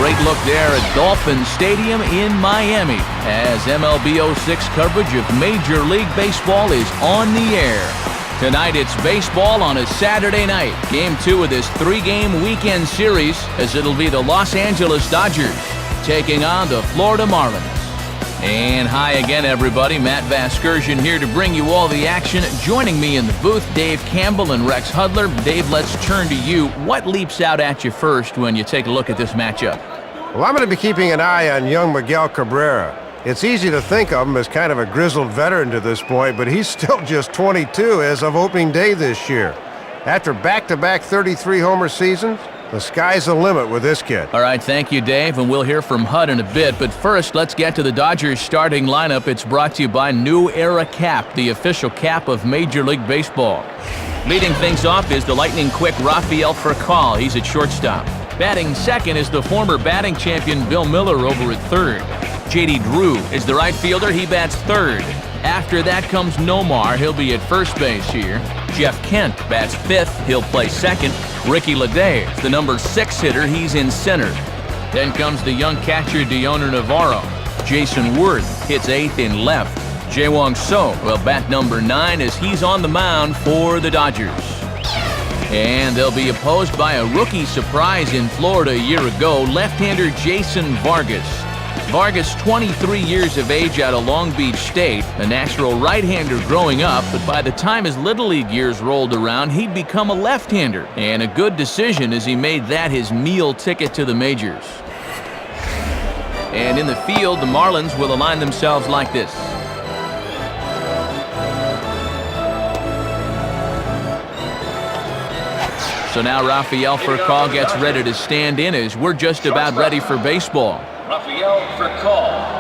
great look there at Dolphin Stadium in Miami as MLB 06 coverage of Major League Baseball is on the air. Tonight it's baseball on a Saturday night. Game 2 of this 3-game weekend series as it'll be the Los Angeles Dodgers taking on the Florida Marlins. And hi again, everybody. Matt Vasgersian here to bring you all the action. Joining me in the booth, Dave Campbell and Rex Hudler. Dave, let's turn to you. What leaps out at you first when you take a look at this matchup? Well, I'm going to be keeping an eye on young Miguel Cabrera. It's easy to think of him as kind of a grizzled veteran to this point, but he's still just 22 as of opening day this year. After back-to-back 33-homer seasons, the sky's the limit with this kid. All right, thank you, Dave, and we'll hear from Hud in a bit. But first, let's get to the Dodgers starting lineup. It's brought to you by New Era Cap, the official cap of Major League Baseball. Leading things off is the lightning-quick Rafael Furcal. He's at shortstop. Batting second is the former batting champion Bill Miller over at third. J.D. Drew is the right fielder. He bats third. After that comes Nomar. He'll be at first base here. Jeff Kent bats fifth. He'll play second. Ricky Ledee is the number 6 hitter. He's in center. Then comes the young catcher Deoner Navarro. Jason Worth hits 8th in left. Jaewon So will bat number 9 as he's on the mound for the Dodgers. And they'll be opposed by a rookie surprise in Florida a year ago, left-hander Jason Vargas. Vargas, 23 years of age out of Long Beach State, a natural right-hander growing up, but by the time his Little League years rolled around, he'd become a left-hander. And a good decision as he made that his meal ticket to the majors. And in the field, the Marlins will align themselves like this. So now Rafael Furcal gets ready to stand in as we're just about ready for baseball. Rafael Furcal.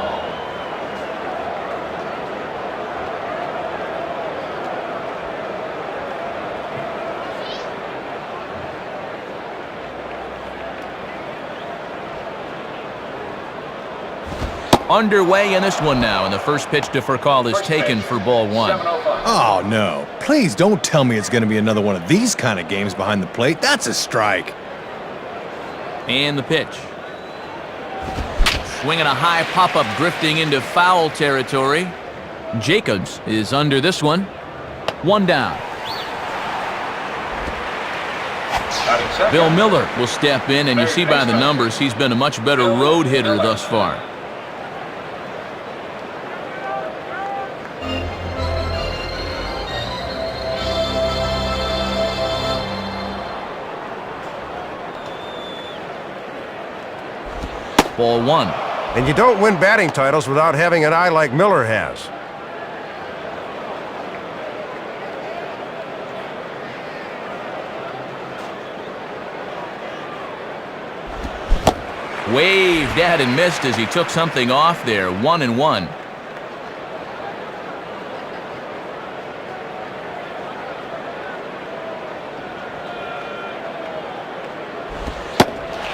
Underway in this one now, and the first pitch to Furcal is taken for ball 1. Oh, no. Please don't tell me it's going to be another one of these kind of games behind the plate. That's a strike. And the pitch. Swinging a high pop-up, drifting into foul territory. Jacobs is under this one. 1 down. Bill Miller will step in, and you see by the numbers he's been a much better road hitter thus far. Ball 1. And you don't win batting titles without having an eye like Miller has. Waved at and missed as he took something off there. 1-1.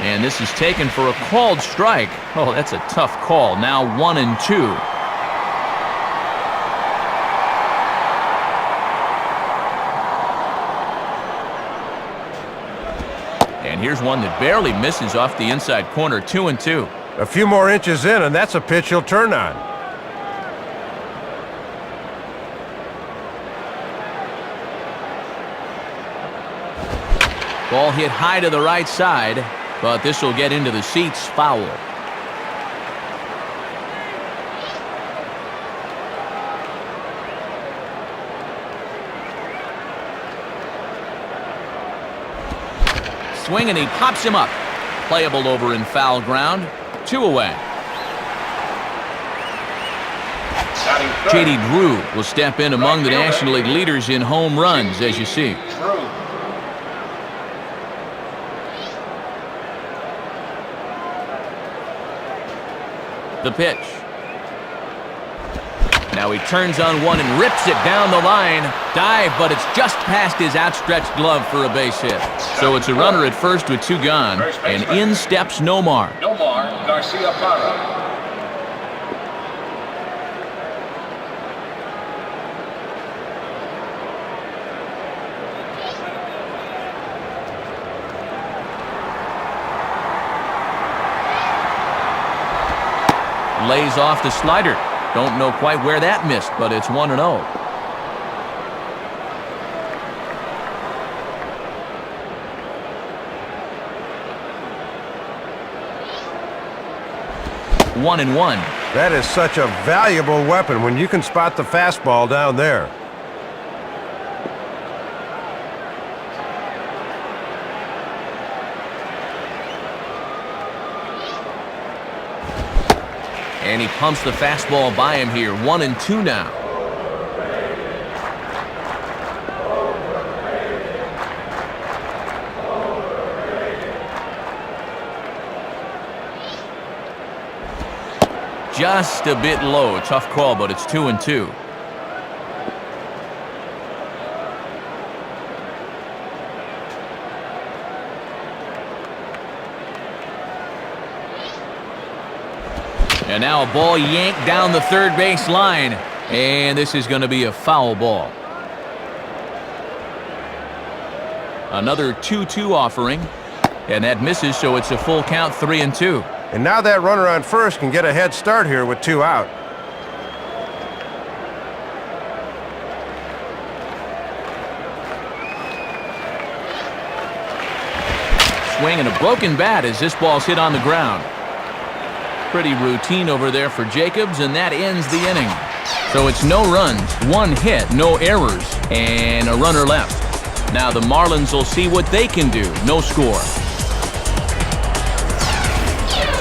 And this is taken for a called strike. Oh, that's a tough call. Now 1-2. And here's one that barely misses off the inside corner. 2-2. A few more inches in, and that's a pitch he'll turn on. Ball hit high to the right side, but this will get into the seats. Foul. Swing, and he pops him up. Playable over in foul ground. 2 away. J.D. Drew will step in among the National League leaders in home runs, as you see. The pitch. Now he turns on one and rips it down the line. Dive, but it's just past his outstretched glove for a base hit. So it's a runner at first with 2 gone, and in steps Nomar. Nomar Garcia-Parra. lays off the slider. Don't know quite where that missed, but it's 1-0. One and one. That is such a valuable weapon when you can spot the fastball down there. And he pumps the fastball by him here. 1-2 now. Just a bit low. Tough call, but it's 2-2. And now a ball yanked down the third base line. And this is going to be a foul ball. Another 2-2 offering. And that misses, so it's a full count, 3-2. And now that runner on first can get a head start here with 2 out. Swing and a broken bat as this ball's hit on the ground. Pretty routine over there for Jacobs, and that ends the inning. So it's no runs, 1 hit, no errors, and a runner left. Now the Marlins will see what they can do. No score.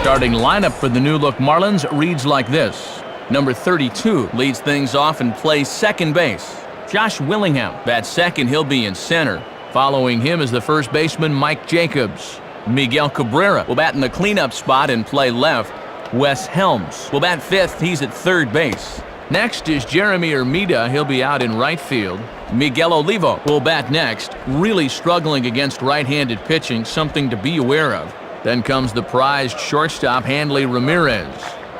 Starting lineup for the new-look Marlins reads like this. Number 32 leads things off and plays second base. Josh Willingham bats second. He'll be in center. Following him is the first baseman, Mike Jacobs. Miguel Cabrera will bat in the cleanup spot and play left. Wes Helms will bat fifth. He's at third base. Next is Jeremy Hermida. He'll be out in right field. Miguel Olivo will bat next. Really struggling against right-handed pitching, something to be aware of. Then comes the prized shortstop, Hanley Ramirez.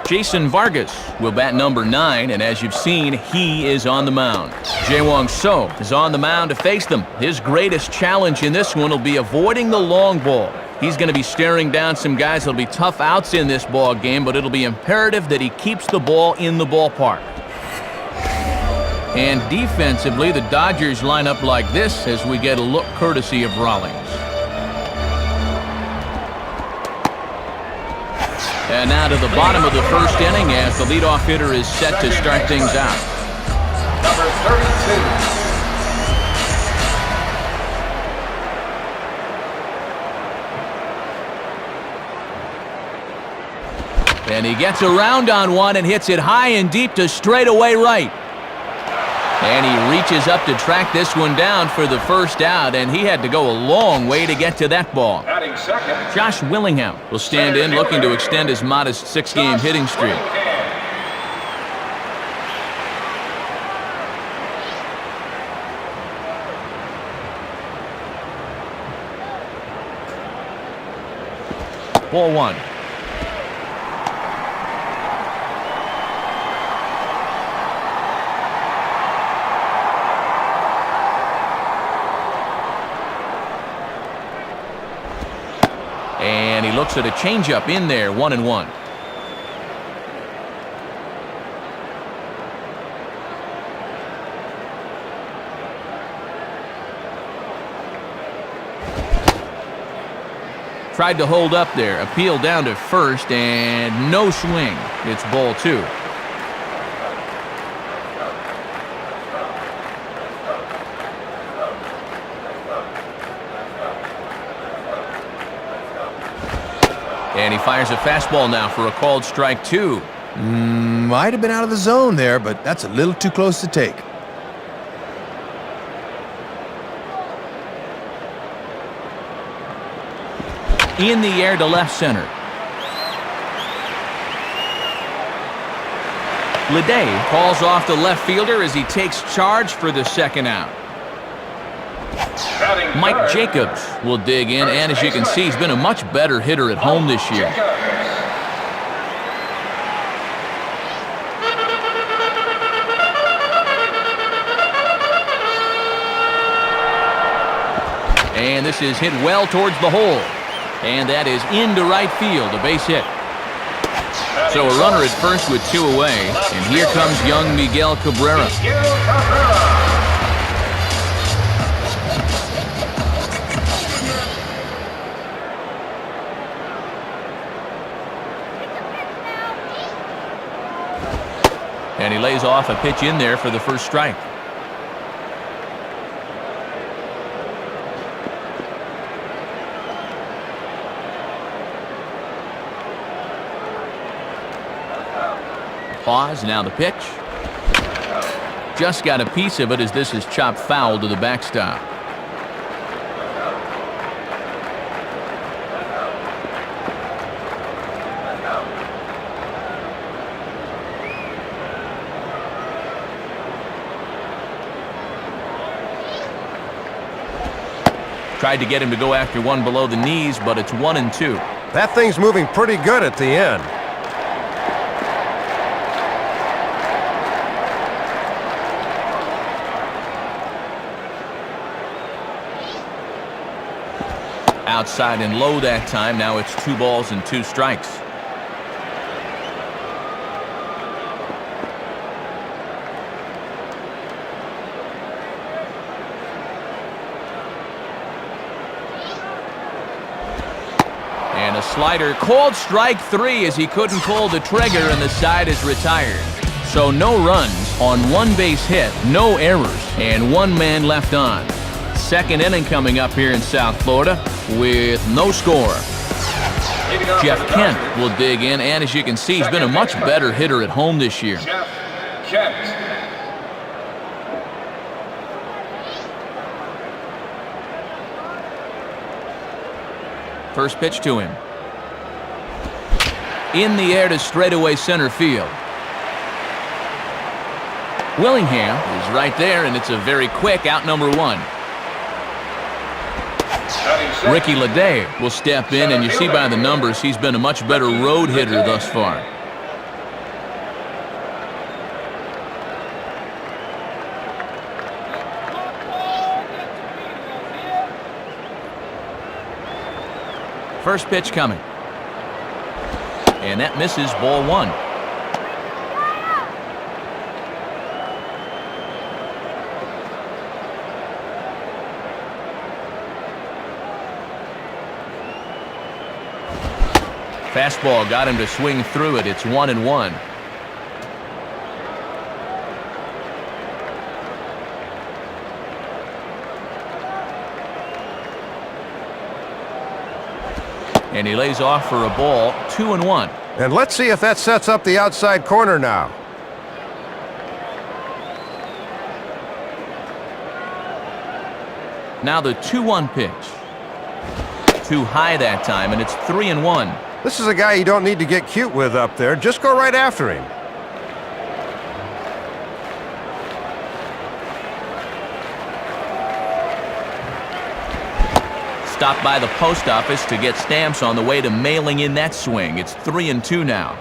Jason Vargas will bat number 9, and as you've seen, he is on the mound. Jae-Wong So is on the mound to face them. His greatest challenge in this one will be avoiding the long ball. He's going to be staring down some guys that'll be tough outs in this ball game, but it'll be imperative that he keeps the ball in the ballpark. And defensively, the Dodgers line up like this as we get a look courtesy of Rawlings. And now to the bottom of the first inning as the leadoff hitter is set to start things out. Number 32. And he gets around on one and hits it high and deep to straightaway right. And he reaches up to track this one down for the first out, and he had to go a long way to get to that ball. Batting second. Josh Willingham will stand in, looking to extend his modest 6-game hitting streak. Ball 1. And he looks at a changeup in there, 1-1. Tried to hold up there, appeal down to first, and no swing. It's ball 2. And he fires a fastball now for a called strike 2. Might have been out of the zone there, but that's a little too close to take. In the air to left center. Leday calls off the left fielder as he takes charge for the second out. Mike Jacobs will dig in, and as you can see, he's been a much better hitter at home this year. And this is hit well towards the hole. And that is into right field, a base hit. So a runner at first with 2 away, and here comes young Miguel Cabrera. And he lays off a pitch in there for the first strike. Pause, now the pitch. Just got a piece of it as this is chopped foul to the backstop. Tried to get him to go after one below the knees, but it's 1-2. That thing's moving pretty good at the end. Outside and low that time. Now it's 2 balls and 2 strikes. And a slider, called strike 3 as he couldn't pull the trigger and the side is retired. So no runs on 1 base hit, no errors, and 1 man left on. Second inning coming up here in South Florida with no score. Jeff Kent will dig in, and as you can see, he's been a much better hitter at home this year. Jeff Kent. First pitch to him. In the air to straightaway center field. Willingham is right there, and it's a very quick out number 1. Ricky Leday will step in, and you see by the numbers he's been a much better road hitter thus far. First pitch coming. And that misses, ball 1. Fastball got him to swing through it. It's 1-1. And he lays off for a ball, 2-1. And let's see if that sets up the outside corner now. Now the 2-1 pitch. Too high that time, and it's 3-1. This is a guy you don't need to get cute with up there. Just go right after him. Stopped by the post office to get stamps on the way to mailing in that swing. It's 3-2 now.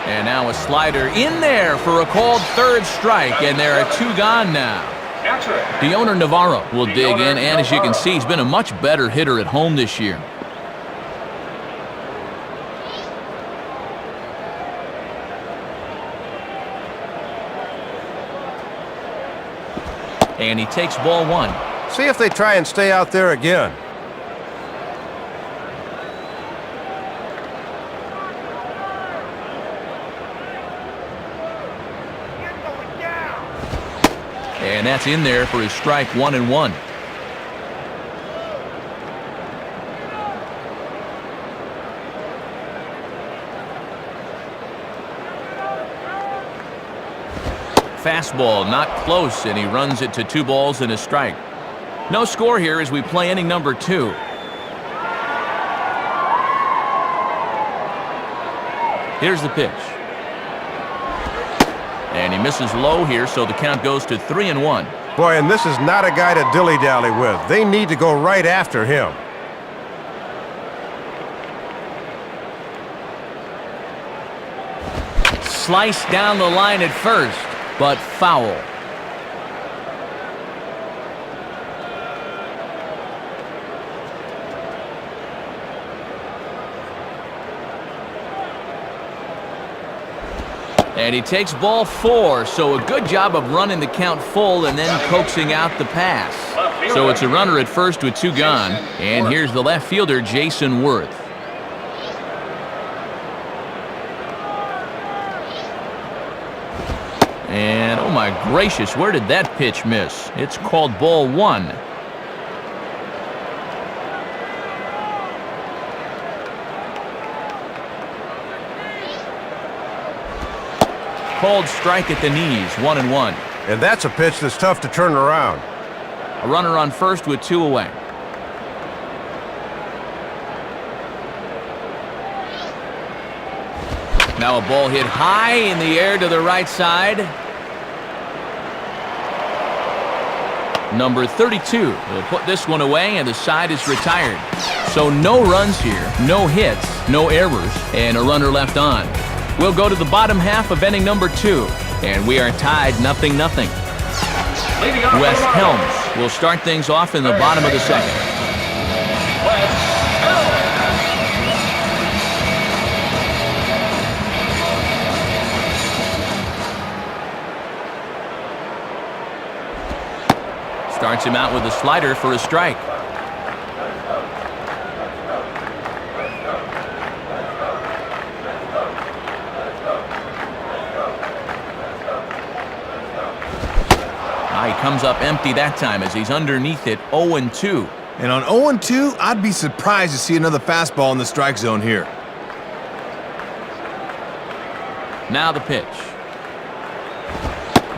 And now a slider in there for a called third strike, and there are 2 gone now. The owner Navarro will dig in, and as you can see, he's been a much better hitter at home this year. And he takes ball 1. See if they try and stay out there again. And that's in there for his strike, 1-1. Fastball not close, and he runs it to 2 balls and a strike. No score here as we play inning number 2. Here's the pitch. And he misses low here, so the count goes to 3-1. Boy, and this is not a guy to dilly-dally with. They need to go right after him. Sliced down the line at first, but foul. And he takes ball 4, so a good job of running the count full and then coaxing out the pass. So it's a runner at first with 2 gone, and here's the left fielder, Jason Worth. And oh my gracious, where did that pitch miss? It's called ball 1. Called strike at the knees, 1-1. And that's a pitch that's tough to turn around. A runner on first with 2 away. Now a ball hit high in the air to the right side. Number 32 will put this one away, and the side is retired. So no runs here, no hits, no errors, and a runner left on. We'll go to the bottom half of inning number 2, and we are tied 0-0. Wes Helms will start things off in the bottom of the second. Starts him out with a slider for a strike. He comes up empty that time as he's underneath it, 0-2. And on 0-2, I'd be surprised to see another fastball in the strike zone here. Now the pitch.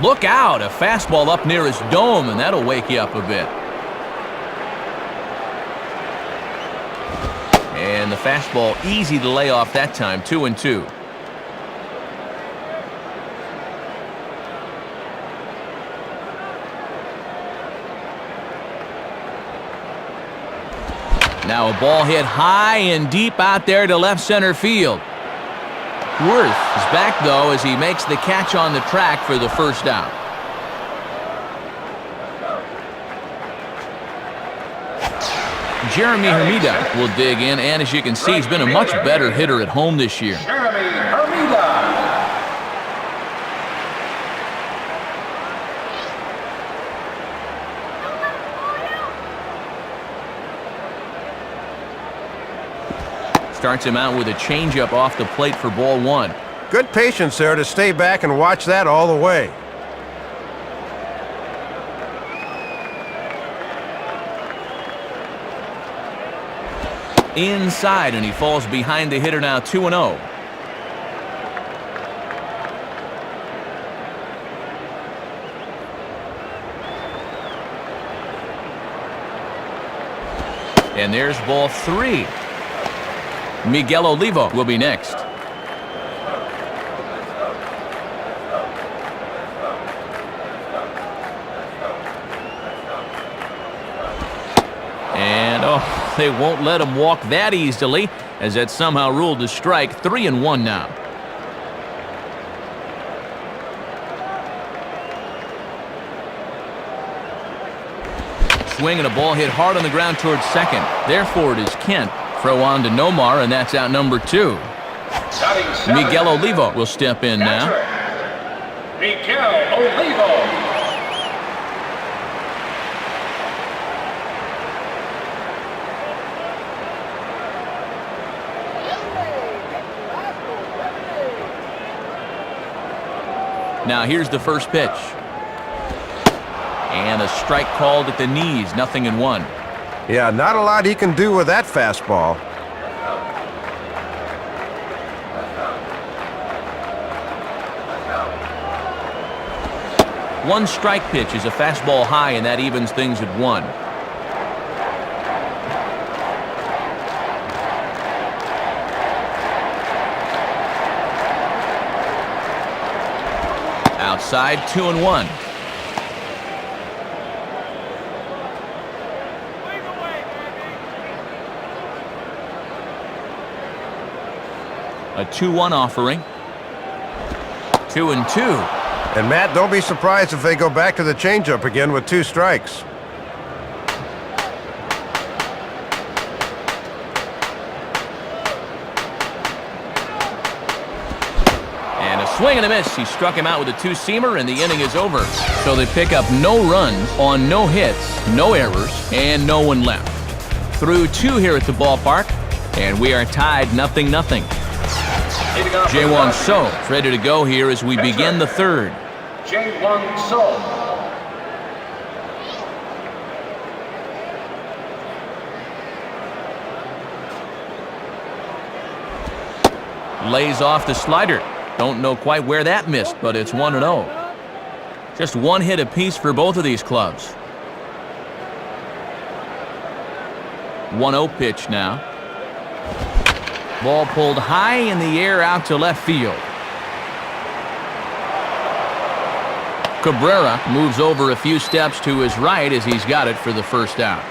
Look out, a fastball up near his dome, and that'll wake you up a bit. And the fastball easy to lay off that time, 2-2. Now a ball hit high and deep out there to left center field. Worth is back, though, as he makes the catch on the track for the first out. Jeremy Hermida will dig in, and as you can see, he's been a much better hitter at home this year. Jeremy Hermida. Starts him out with a changeup off the plate for ball 1. Good patience there to stay back and watch that all the way. Inside, and he falls behind the hitter now, 2-0. And there's ball 3. Miguel Olivo will be next. And they won't let him walk that easily, as that somehow ruled a strike. 3-1 now. Swing and a ball hit hard on the ground towards second. Therefore it is Kent. Throw on to Nomar, and that's out number 2. Miguel Olivo will step in now. Miguel Olivo. Now here's the first pitch. And a strike called at the knees, 0-1. Yeah, not a lot he can do with that fastball. One strike pitch is a fastball high, and that evens things at 1. Outside, 2-1. A 2-1 offering. 2-2. And Matt, don't be surprised if they go back to the changeup again with 2 strikes. And a Swing and a miss. He struck him out with a two-seamer, and the inning is over. So they pick up no runs on no hits, no errors, and no one left. Through 2 here at the ballpark, and we are tied 0-0. Jaewon So is ready to go here as we begin the third. Jaewon So. Lays off the slider. Don't know quite where that missed, but it's 1-0. Just 1 hit apiece for both of these clubs. 1-0 pitch now. Ball pulled high in the air out to left field. Cabrera moves over a few steps to his right as he's got it for the first out.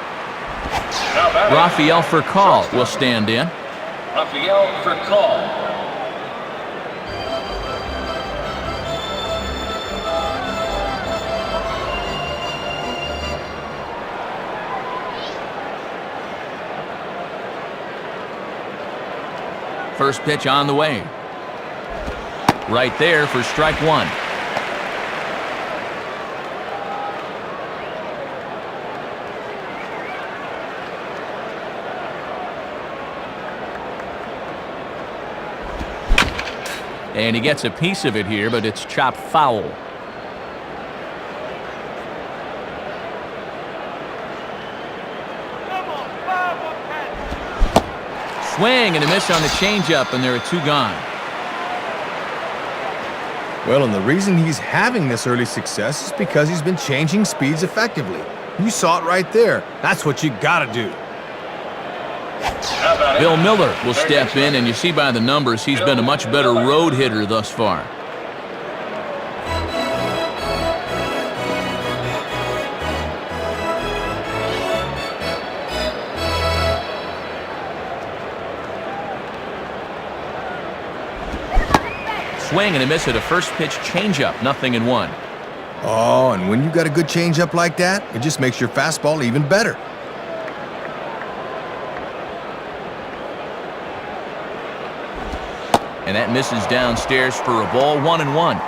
Rafael Furcal will stand in. Rafael Furcal. First pitch on the way. Right there for strike 1. And he gets a piece of it here, but it's chopped foul. Swing and a miss on the changeup, and there are 2 gone. Well, and the reason he's having this early success is because he's been changing speeds effectively. You saw it right there. That's what you gotta do. Bill Miller will step in, and you see by the numbers he's been a much better road hitter thus far. Swing and a miss at a first pitch changeup, 0-1. Oh, and when you got a good changeup like that, it just makes your fastball even better. And that misses downstairs for a ball, 1-1.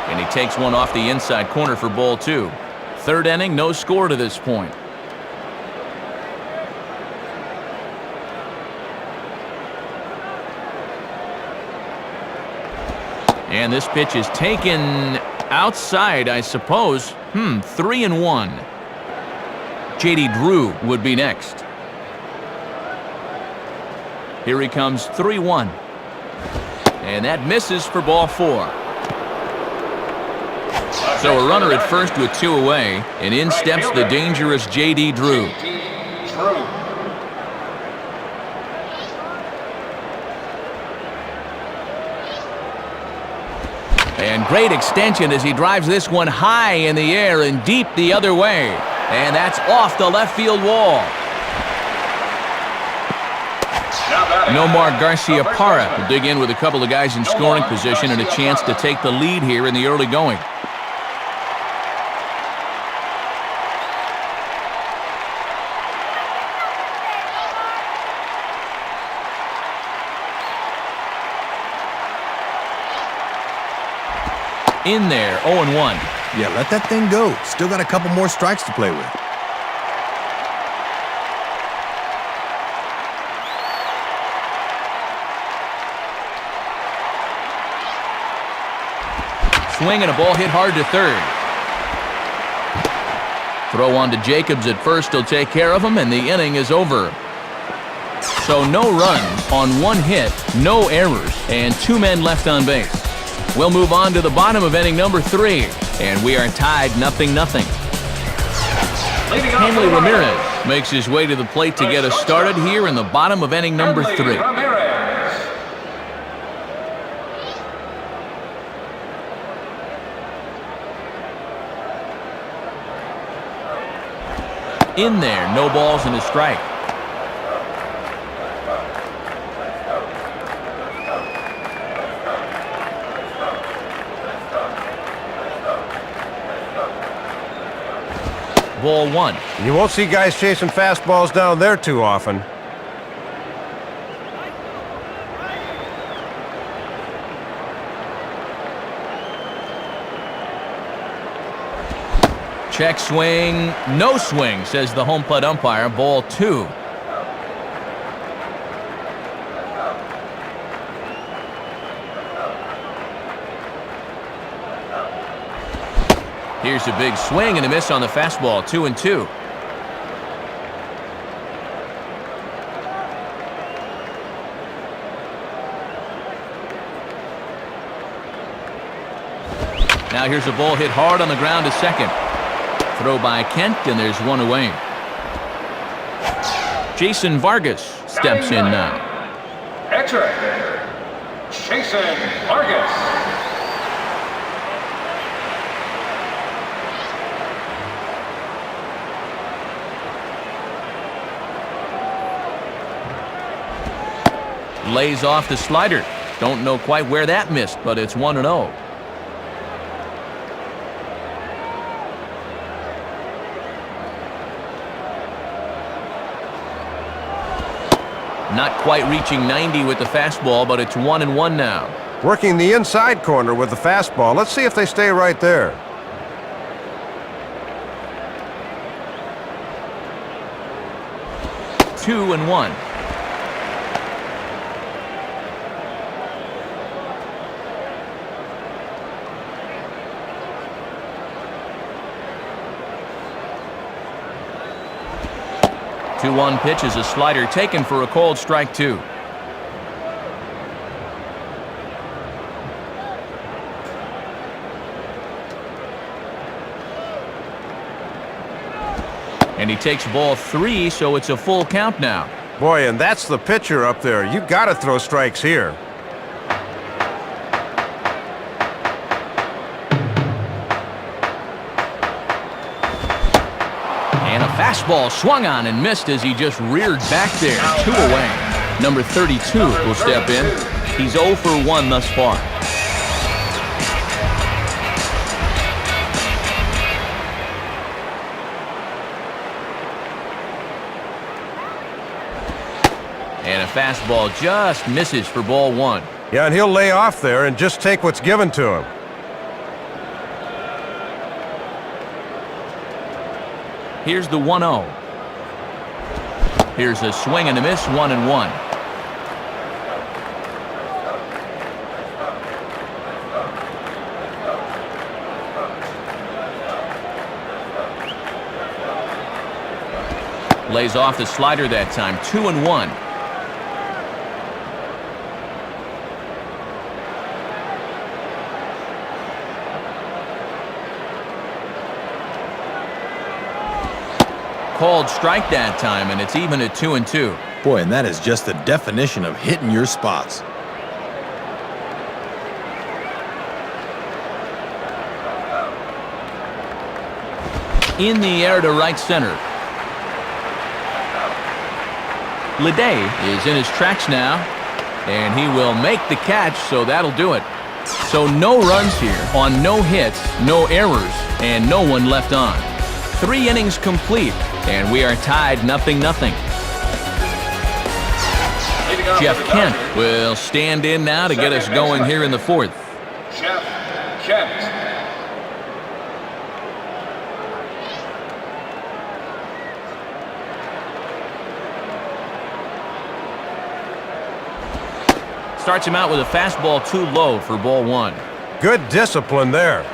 And he takes one off the inside corner for ball 2. Third inning, no score to this point. And this pitch is taken outside, I suppose. 3-1. J.D. Drew would be next. Here he comes, 3-1. And that misses for ball 4. So a runner at first with 2 away, and in steps the dangerous J.D. Drew. And great extension as he drives this one high in the air and deep the other way. And that's off the left field wall. Nomar Garcia-Parra will dig in with a couple of guys in scoring position and a chance to take the lead here in the early going. In there, 0-1. Yeah, let that thing go. Still got a couple more strikes to play with. Swing and a ball hit hard to third. Throw on to Jacobs at first. He'll take care of him, and the inning is over. So no runs on 1 hit, no errors, and 2 men left on base. We'll move on to the bottom of inning number 3, and we are tied 0-0. Hanley Ramirez makes his way to the plate to get us started here in the bottom of inning number 3. In there, no balls and a strike. Ball 1. You won't see guys chasing fastballs down there too often. Check swing, no swing, says the home plate umpire. Ball 2. Here's a big swing and a miss on the fastball. 2-2. Now here's a ball hit hard on the ground to second. Throw by Kent, and there's one away. Jason Vargas steps in now. Entering, Jason Vargas. Lays off the slider. Don't know quite where that missed, but it's 1-0. Not quite reaching 90 with the fastball, but it's 1-1 now. Working the inside corner with the fastball. Let's see if they stay right there. Two and one. Two-one pitch is a slider taken for a called strike 2. And he takes ball 3, so it's a full count now. Boy, and that's the pitcher up there. You got to throw strikes here. And a fastball swung on and missed as he just reared back there. 2 away. Number 32 will step in. He's 0 for 1 thus far. And a fastball just misses for ball 1. Yeah, and he'll lay off there and just take what's given to him. Here's the 1-0. Here's a swing and a miss, 1-1. Lays off the slider that time, 2-1. Called strike that time, and it's even at 2-2. Boy, and that is just the definition of hitting your spots. In the air to right center. Leday is in his tracks now, and he will make the catch, so that'll do it. So no runs here on no hits, no errors, and no one left on. 3 innings complete, and we are tied 0-0. Jeff Kent will stand in now to get us going here in the 4th. Jeff Kent. Starts him out with a fastball too low for ball 1. Good discipline there.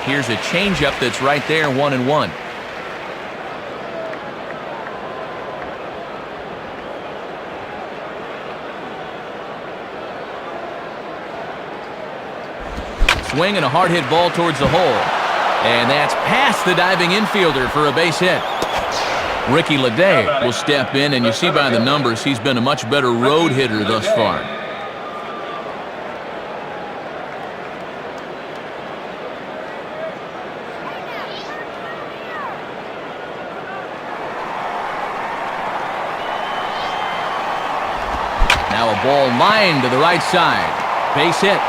Here's a changeup that's right there, 1-1. Swing and a hard hit ball towards the hole. And that's past the diving infielder for a base hit. Ricky Leday will step in, and you see by the numbers he's been a much better road hitter thus far. A Now a ball lined to the right side. Base hit.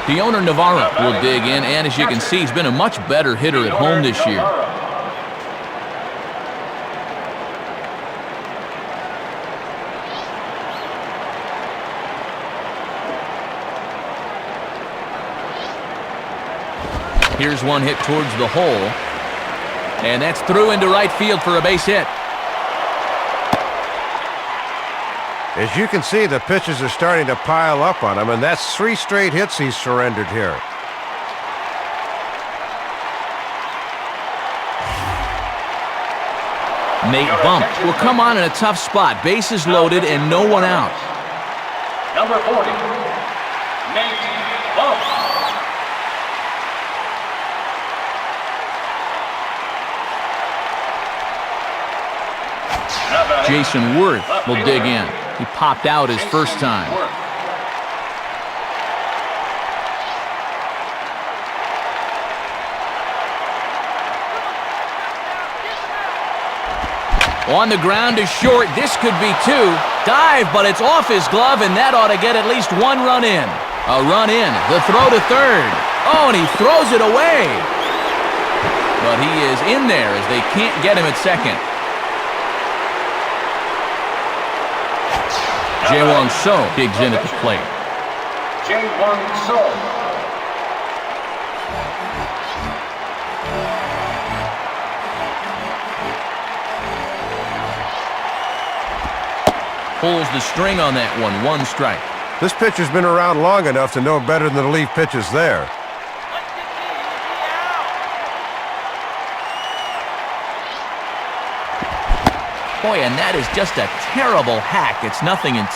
Deoner Navarro will dig in, and as you can see, he's been a much better hitter at home this year. Here's one hit towards the hole, and that's through into right field for a base hit. As you can see, the pitches are starting to pile up on him, and that's 3 straight hits he's surrendered here. Nate Bump will come on in a tough spot. Bases loaded and no one out. Number 40, Nate Bump. Jason Worth will dig in. He popped out his first time. On the ground to short. This could be 2. Dive, but it's off his glove, and that ought to get at least 1 run in. A run in. The throw to third. Oh, and he throws it away. But he is in there as they can't get him at second. Jaewon So digs in at the plate. Jaewon So. Pulls the string on that one. 1 strike. This pitcher's been around long enough to know better than to leave pitches there. Boy, and that is just a terrible hack. It's 0-2.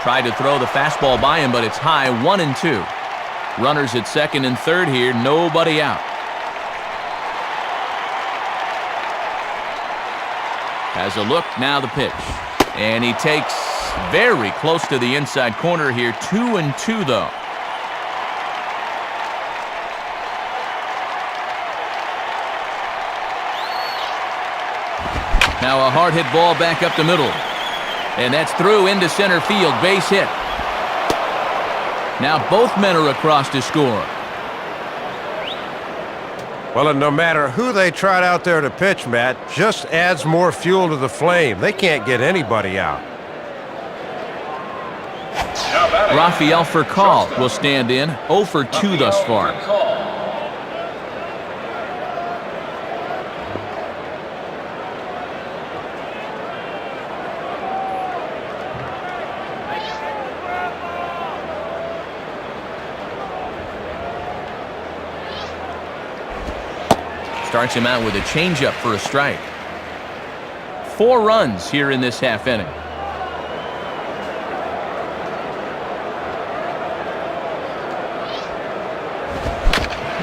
Tried to throw the fastball by him, but it's high. 1-2. Runners at second and third here. Nobody out. Has a look. Now the pitch. And he takes very close to the inside corner here. 2-2, though. Now a hard hit ball back up the middle. And that's through into center field. Base hit. Now both men are across to score. Well, and no matter who they trot out there to pitch, Matt, just adds more fuel to the flame. They can't get anybody out. Rafael Furcal will stand in. 0 for 2 thus far. Starts him out with a changeup for a strike. 4 runs here in this half inning.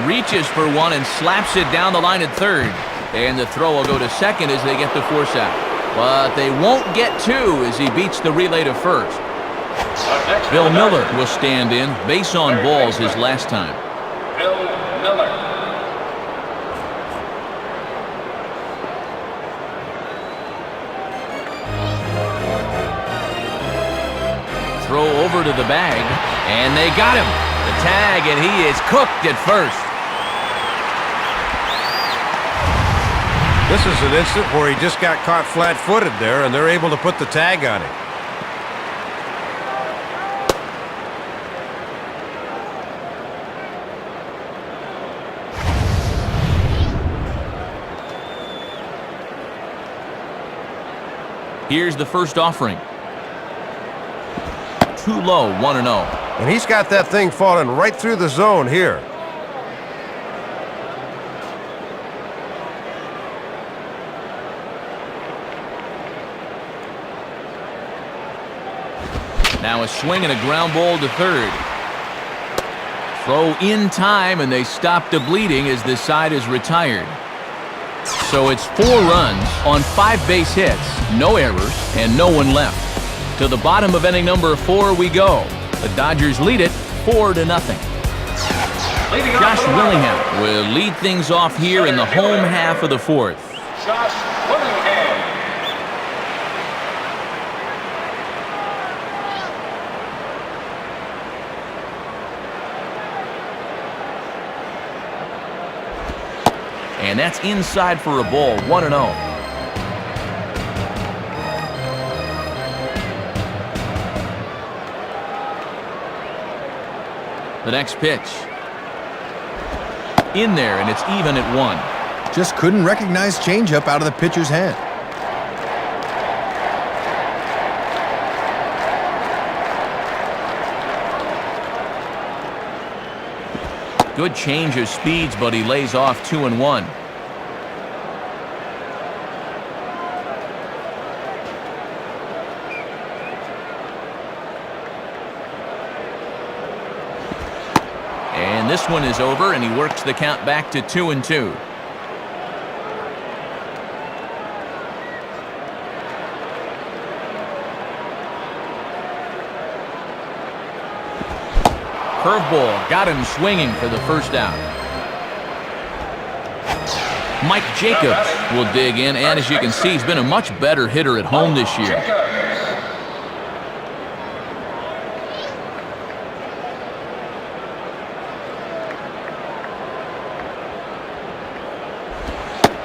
Reaches for one and slaps it down the line at third. And the throw will go to second as they get the force out. But they won't get 2 as he beats the relay to first. Bill Miller will stand in. Base on balls his last time. Bill Miller. Throw over to the bag, and they got him. The tag, and he is cooked at first. This is an instant where he just got caught flat-footed there, and they're able to put the tag on him. Here's the first offering. Too low, 1-0. And he's got that thing falling right through the zone here. Now a swing and a ground ball to third. Throw in time, and they stop the bleeding as this side is retired. So it's 4 runs on 5 base hits, no errors, and no one left. To the bottom of inning number 4 we go. The Dodgers lead it 4-0. Leading off Josh for the Marlins, Willingham will lead things off here in the home half of the fourth. Josh Willingham. And that's inside for a ball, 1-0. The next pitch. In there, and it's even at 1. Just couldn't recognize changeup out of the pitcher's hand. Good change of speeds, but he lays off 2-1. And this one is over, and he works the count back to 2-2. Curveball got him swinging for the first out. Mike Jacobs will dig in, and as you can see, he's been a much better hitter at home this year.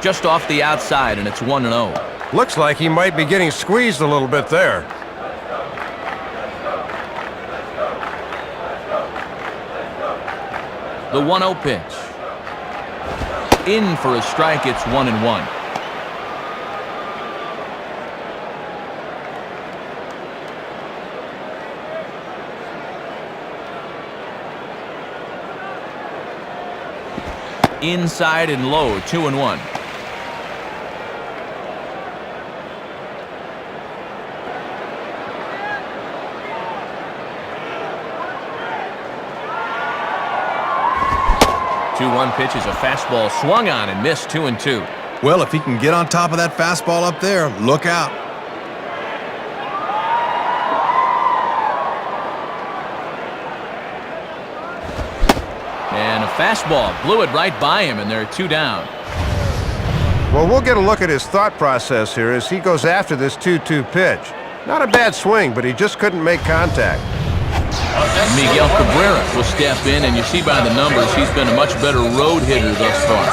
Just off the outside, and it's 1-0. Looks like he might be getting squeezed a little bit there. The 1-0 pitch. In for a strike, it's 1-1. Inside and low, 2-1. Pitch is a fastball swung on and missed, 2-2. Well, if he can get on top of that fastball up there, look out. And a fastball blew it right by him, and there are 2 down. Well, we'll get a look at his thought process here as he goes after this 2-2 pitch. Not a bad swing, but he just couldn't make contact. Miguel Cabrera will step in, and you see by the numbers he's been a much better road hitter thus far.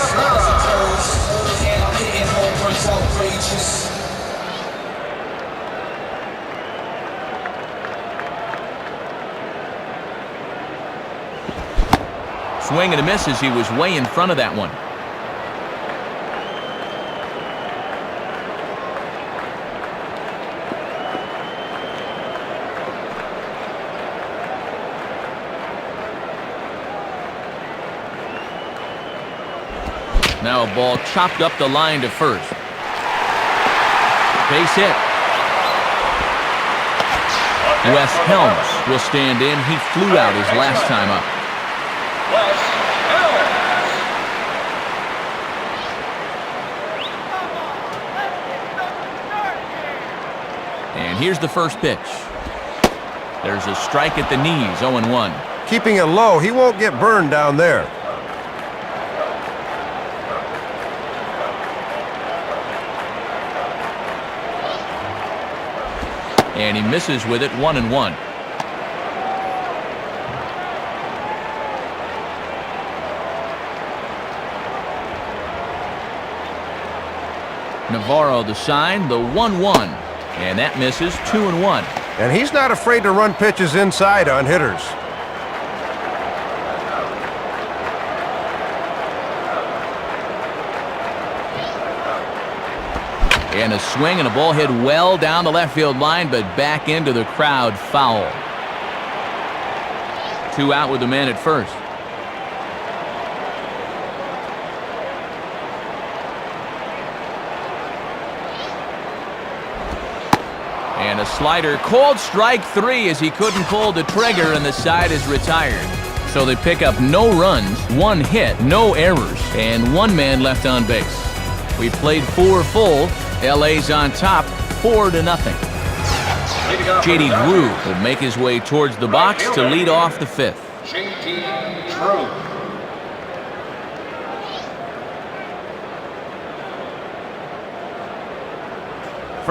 Swing and a miss as he was way in front of that one. Now a ball chopped up the line to first. Base hit. Wes Helms will stand in. He flew out his last time up. Wes Helms. And here's the first pitch. There's a strike at the knees, 0-1. Keeping it low, he won't get burned down there. And he misses with it, 1-1. Navarro the sign, the 1-1. And that misses, 2-1. And he's not afraid to run pitches inside on hitters. And a swing and a ball hit well down the left field line, but back into the crowd, foul. 2 out with the man at first. And a slider, called strike 3 as he couldn't pull the trigger, and the side is retired. So they pick up no runs, 1 hit, no errors, and 1 man left on base. We played 4 full. LA's on top, 4-0. J.D. Drew will make his way towards the box to lead off the 5th. J.D. Drew.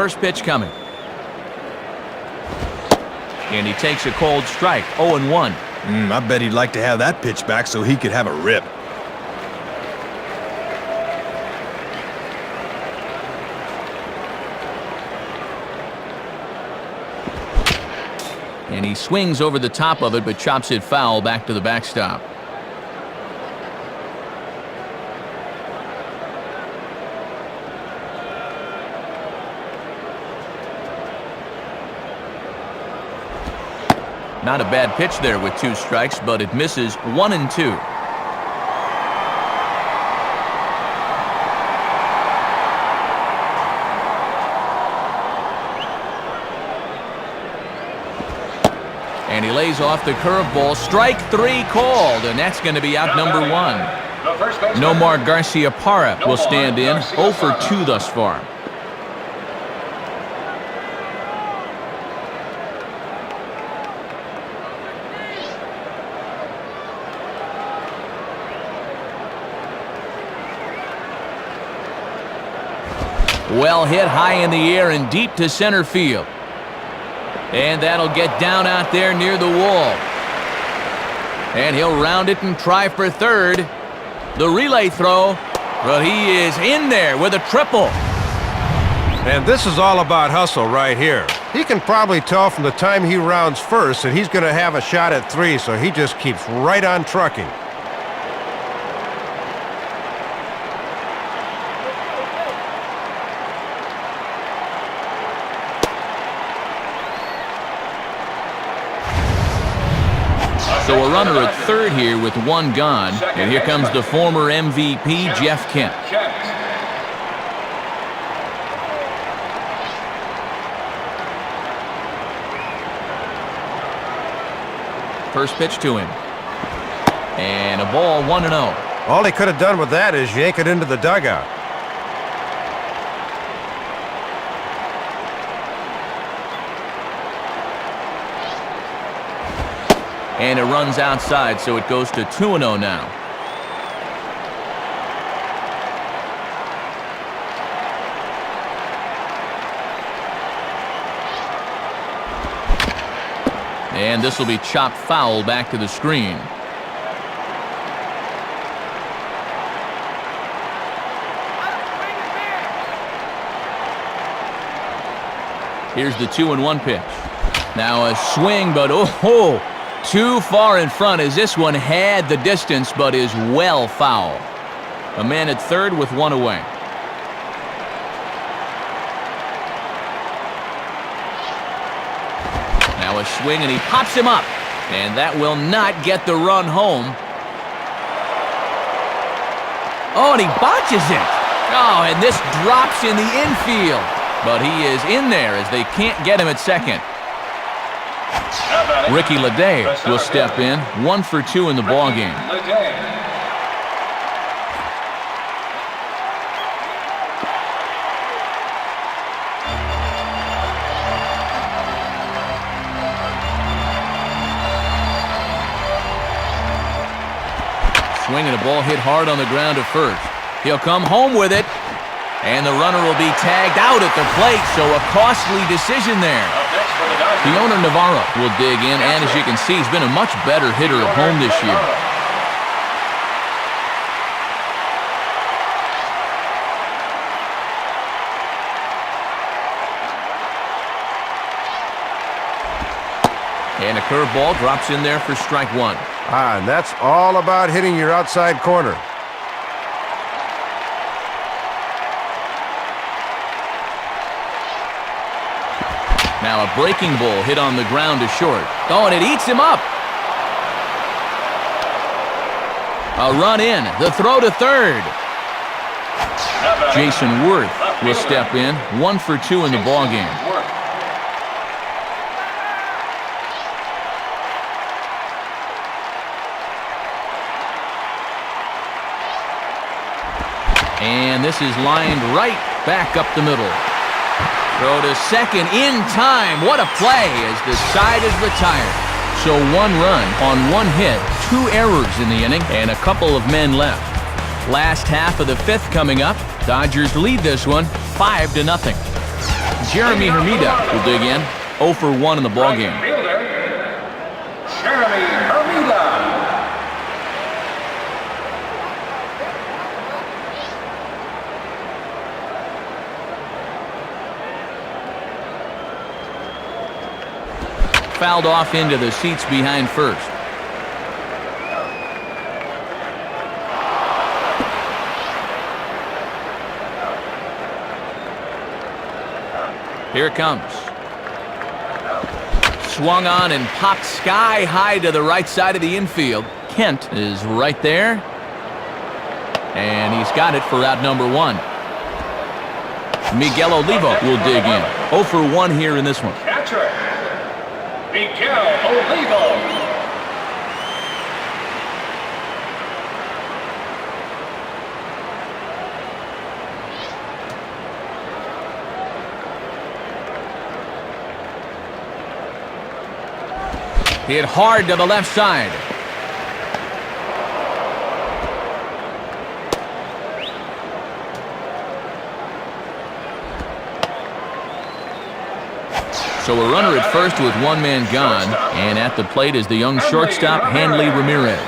First pitch coming. And he takes a cold strike, 0-1. I bet he'd like to have that pitch back so he could have a rip. And he swings over the top of it, but chops it foul back to the backstop. Not a bad pitch there with 2 strikes, but it misses 1-2. And he lays off the curveball. Strike 3 called, and that's going to be out number 1. Nomar Garcia-Parra will stand in, 0 for 2 thus far. Well hit high in the air and deep to center field. And that'll get down out there near the wall. And he'll round it and try for third. The relay throw, but he is in there with a triple. And this is all about hustle right here. He can probably tell from the time he rounds first that he's going to have a shot at 3, so he just keeps right on trucking. So a runner at third here with 1 gone. And here comes the former MVP, Jeff Kent. First pitch to him. And a ball, 1-0. All he could have done with that is yank it into the dugout. And it runs outside, so it goes to 2-0 now. And this will be chopped foul back to the screen. Here's the 2-1 pitch. Now a swing, but oh, too far in front as this one had the distance but is well foul. A man at third with 1 away. Now a swing and he pops him up. And that will not get the run home. Oh, and he botches it. Oh, and this drops in the infield. But he is in there as they can't get him at second. Ricky Leday will step in, 1 for 2 in the ballgame. Swinging a ball hit hard on the ground at first. He'll come home with it, and the runner will be tagged out at the plate, so a costly decision there. The owner, Navarro, will dig in, and as you can see, he's been a much better hitter at home this year. And a curveball drops in there for strike 1. And that's all about hitting your outside corner. Now a breaking ball hit on the ground to short. Oh, and it eats him up. A run in. The throw to third. Jason Worth will step in. 1 for 2 in the ballgame. And this is lined right back up the middle. Throw to second in time. What a play as the side is retired. So 1 run on 1 hit, 2 errors in the inning, and a couple of men left. Last half of the 5th coming up. Dodgers lead this one 5-0. Jeremy Hermida will dig in. 0 for 1 in the ballgame. Right fielder, Jeremy Hermida. Fouled off into the seats behind first. Here it comes. Swung on and popped sky high to the right side of the infield. Kent is right there. And he's got it for out number 1. Miguel Olivo will dig in. 0 for 1 here in this one. Catcher, Miguel Olivo. Hit hard to the left side. So a runner at first with 1 man gone, and at the plate is the young shortstop, Hanley Ramirez.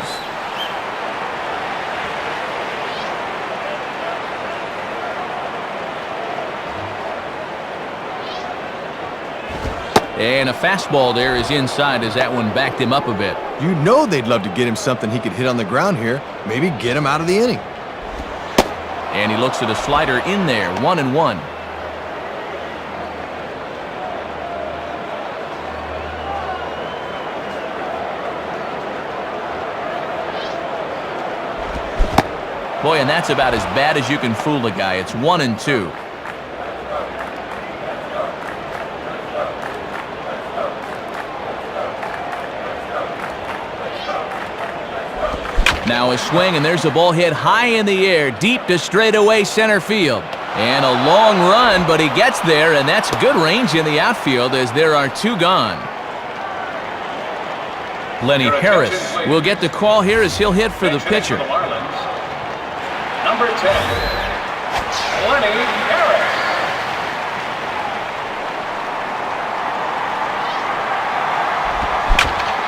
And a fastball there is inside as that one backed him up a bit. You know they'd love to get him something he could hit on the ground here. Maybe get him out of the inning. And he looks at a slider in there, 1-1. Boy, and that's about as bad as you can fool a guy. It's 1-2. Now a swing, and there's a ball hit high in the air, deep to straightaway center field. And a long run, but he gets there, and that's good range in the outfield as there are 2 gone. Lenny Harris will get the call here as he'll hit for the pitcher. For the Marlins, number 10, Lenny Harris.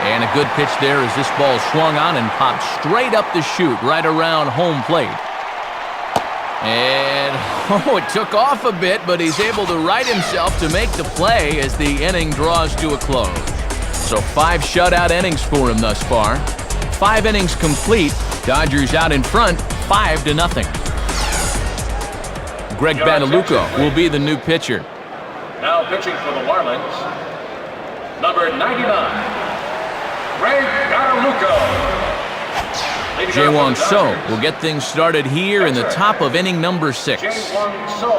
And a good pitch there as this ball swung on and popped straight up the chute right around home plate. And, it took off a bit, but he's able to right himself to make the play as the inning draws to a close. So 5 shutout innings for him thus far. 5 innings complete. Dodgers out in front, 5-0. Greg Badalucco will be the new pitcher. Now pitching for the Marlins, number 99. Greg Badalucco. Jaewon So will get things started here in the top of inning number 6. Jaewon So.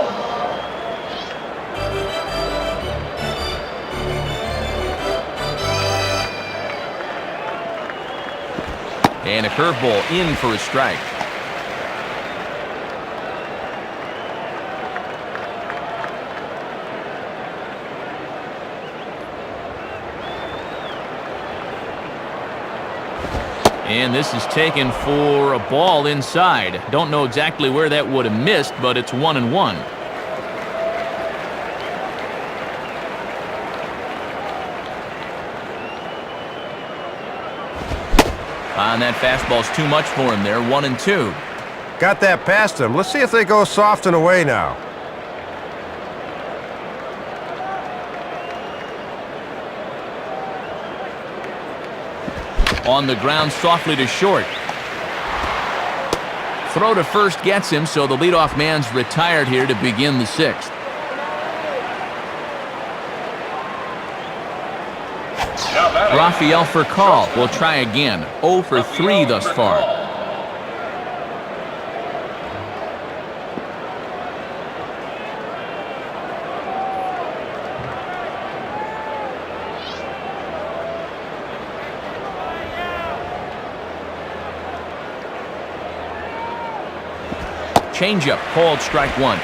And a curveball in for a strike. And this is taken for a ball inside. Don't know exactly where that would have missed, but it's 1-1. And that fastball's too much for him there, 1-2. Got that past him. Let's see if they go soft and away now. On the ground softly to short. Throw to first gets him, so the leadoff man's retired here to begin the 6th. Rafael Furcal will try again. 0 for 3 thus far. Changeup called strike 1.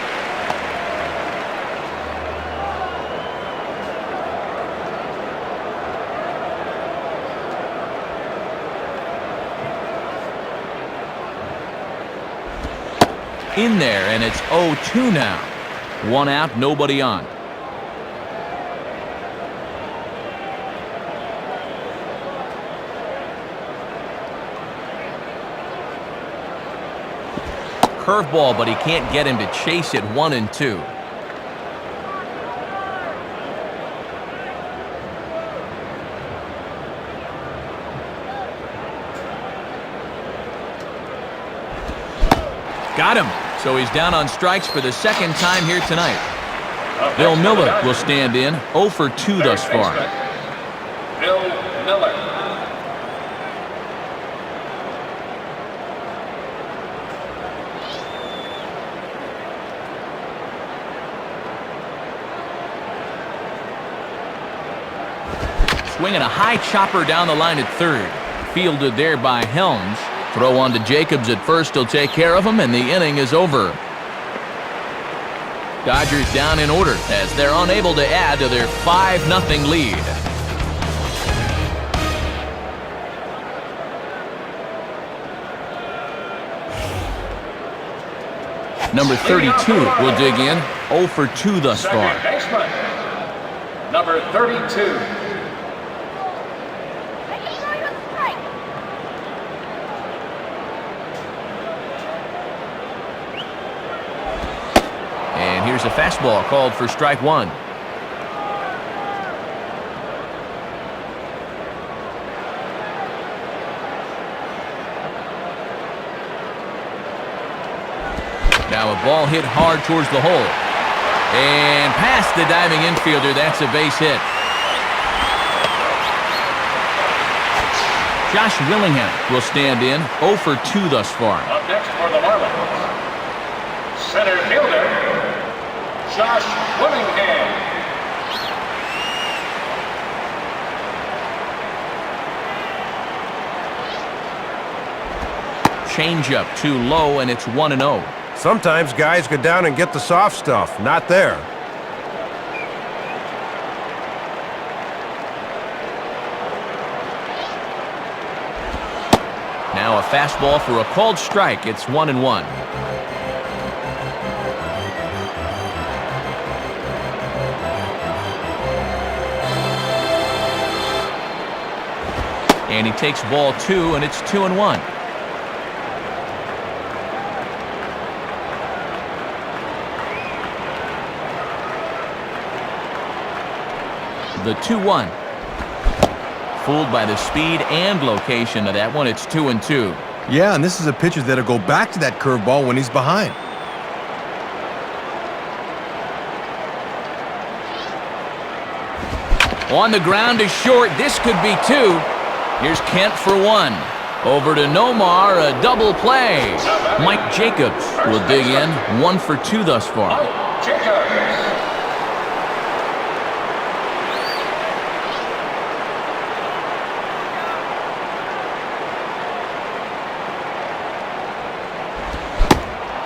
In there, and it's 0-2 now. 1 out, nobody on. curveball, but he can't get him to chase it 1-2. Got him. So he's down on strikes for the second time here tonight. Bill Miller will stand in, 0 for 2 thus far. Bill Miller. Swinging a high chopper down the line at third. Fielded there by Helms. Throw on to Jacobs at first. He'll take care of him, and the inning is over. Dodgers down in order as they're unable to add to their 5-0 lead. Number 32 will dig in, 0 for 2 thus far. Second baseman. Number 32. And here's a fastball called for strike 1. Now a ball hit hard towards the hole. And past the diving infielder, that's a base hit. Josh Willingham will stand in, 0 for 2 thus far. Up next for the Marlins, center fielder, Josh Willingham. Changeup too low, and it's 1-0. Sometimes guys go down and get the soft stuff. Not there. Now a fastball for a called strike. It's 1-1. And he takes ball 2, and it's 2-1. The 2-1. Fooled by the speed and location of that one. It's 2-2. Yeah, and this is a pitcher that'll go back to that curveball when he's behind. On the ground to short. This could be 2. Here's Kent for 1. Over to Nomar, a double play. Mike Jacobs will dig in, 1 for 2 thus far. Mike Jacobs.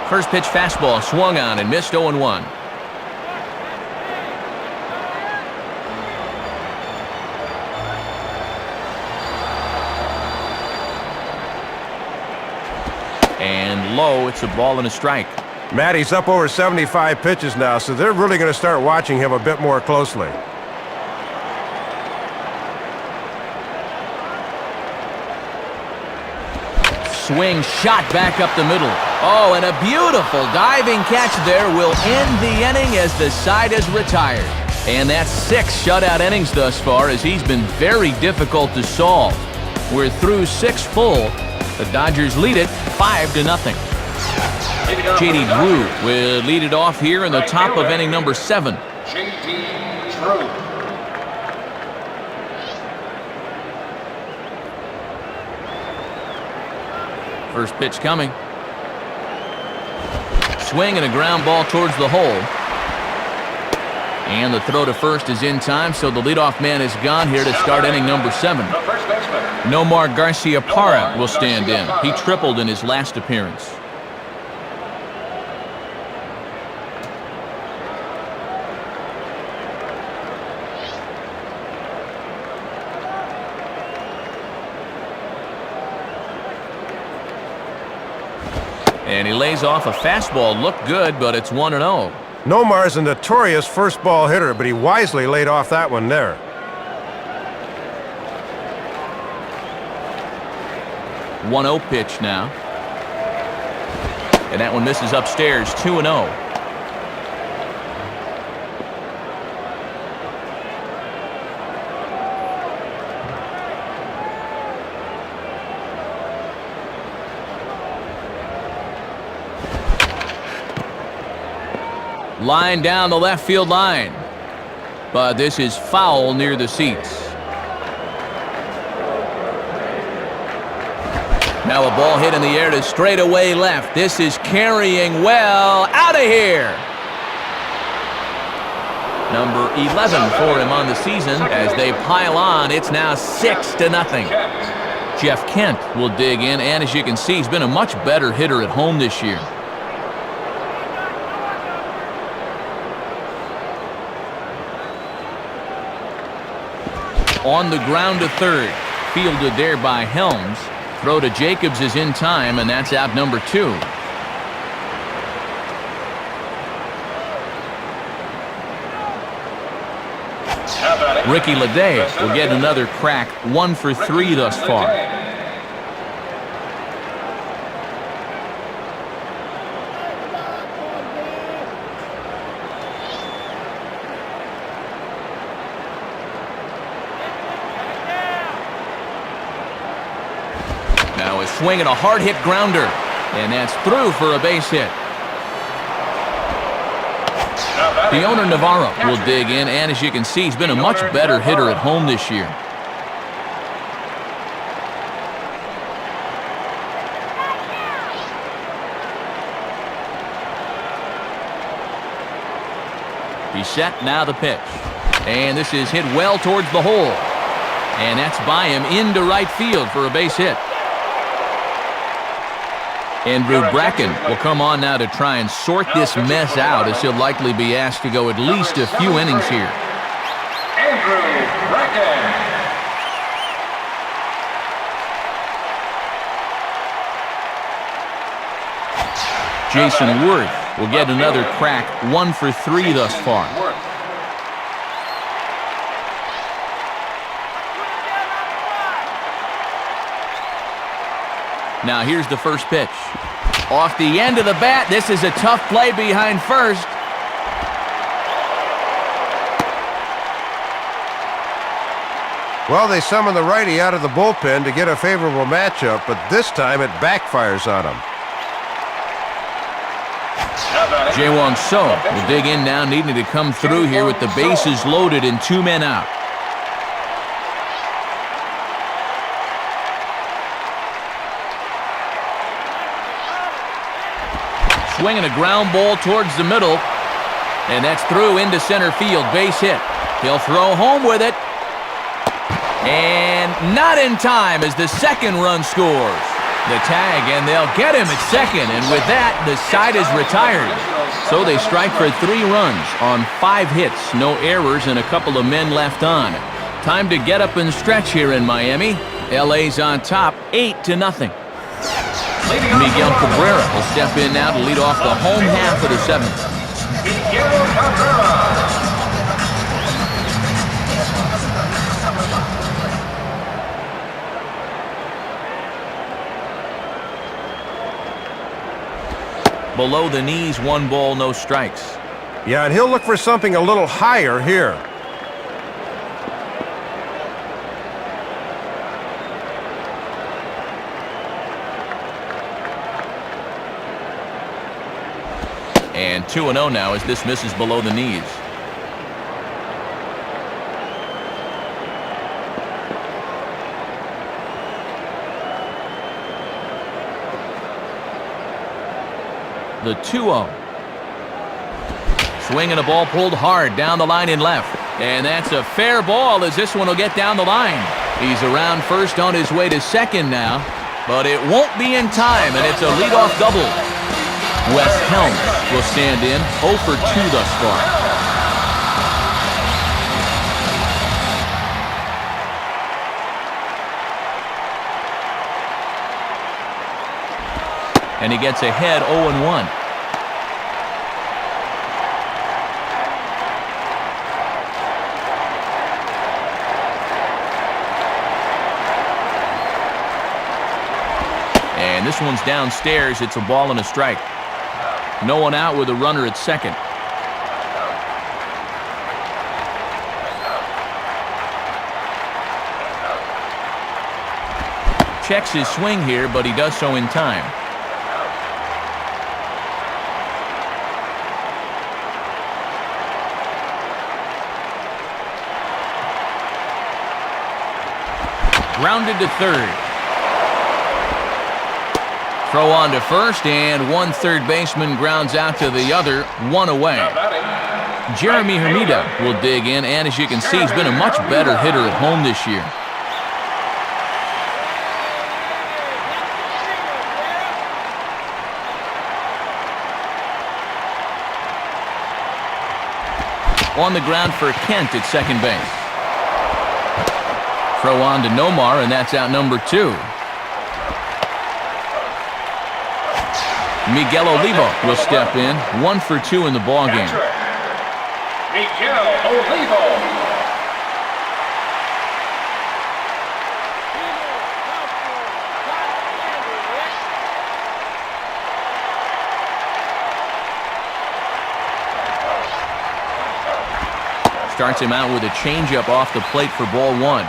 First pitch fastball swung on and missed 0-1. And low, it's a ball and a strike. Matt, he's up over 75 pitches now, so they're really going to start watching him a bit more closely. Swing shot back up the middle. Oh, and a beautiful diving catch there will end the inning as the side is retired. And that's 6 shutout innings thus far as he's been very difficult to solve. We're through 6 full. The Dodgers lead it 5-0. J.D. Drew will lead it off here in the top of inning number 7. J.D. Drew. First pitch coming. Swing and a ground ball towards the hole. And the throw to first is in time, so the leadoff man is gone here to start inning number 7. The first baseman. Nomar Garciaparra will stand in. He tripled in his last appearance. And he lays off a fastball. Looked good, but it's 1-0. Nomar's a notorious first ball hitter, but he wisely laid off that one there. And that one misses upstairs, 2-0. Line down the left field line. But this is foul near the seats. Now a ball hit in the air to straightaway left. This is carrying well. Out of here. Number 11 for him on the season. As they pile on, it's now 6-0. Jeff Kent will dig in, and as you can see, he's been a much better hitter at home this year. On the ground to third. Fielded there by Helms. Throw to Jacobs is in time, and that's out number 2. Ricky Leday will get another crack, 1 for 3 thus far. Now a swing and a hard-hit grounder, and that's through for a base hit. The owner, Navarro, will dig in, and as you can see, he's been a much better hitter at home this year. He's set, now the pitch. And this is hit well towards the hole. And that's by him into right field for a base hit. Andrew Bracken will come on now to try and sort this mess out, as he'll likely be asked to go at least a few innings here. Andrew Bracken. Jason Worth will get another crack, 1 for 3 thus far. Now here's the first pitch. Off the end of the bat, this is a tough play behind first. Well, they summon the righty out of the bullpen to get a favorable matchup, but this time it backfires on him. Jaewon So will dig in now, needing to come through here with the bases loaded and 2 men out. Swinging a ground ball towards the middle, and that's through into center field, base hit. He'll throw home with it, and not in time as the second run scores. The tag, and they'll get him at second, and with that, the side is retired. So they strike for 3 runs on 5 hits, no errors, and a couple of men left on. Time to get up and stretch here in Miami. LA's on top, 8-0. Miguel Cabrera will step in now to lead off the home half of the 7th. Miguel Cabrera. Below the knees, 1 ball, no strikes. Yeah, and he'll look for something a little higher here. And 2-0 now as this misses below the knees. The 2-0. Swinging a ball pulled hard down the line in left. And that's a fair ball as this one will get down the line. He's around first on his way to second now, but it won't be in time, and it's a leadoff double. Wes Helms will stand in, 0 for 2 thus far. And he gets ahead 0-1. And this one's downstairs. It's a ball and a strike. No one out with a runner at second. Checks his swing here, but he does so in time. Grounded to third. Throw on to first, and one third baseman grounds out to the other, one away. Jeremy Hermida will dig in, and as you can see, he's been a much better hitter at home this year. On the ground for Kent at second base. Throw on to Nomar, and that's out number 2. Miguel Olivo will step in, 1 for 2 in the ballgame. Miguel Olivo. Starts him out with a changeup off the plate for ball 1.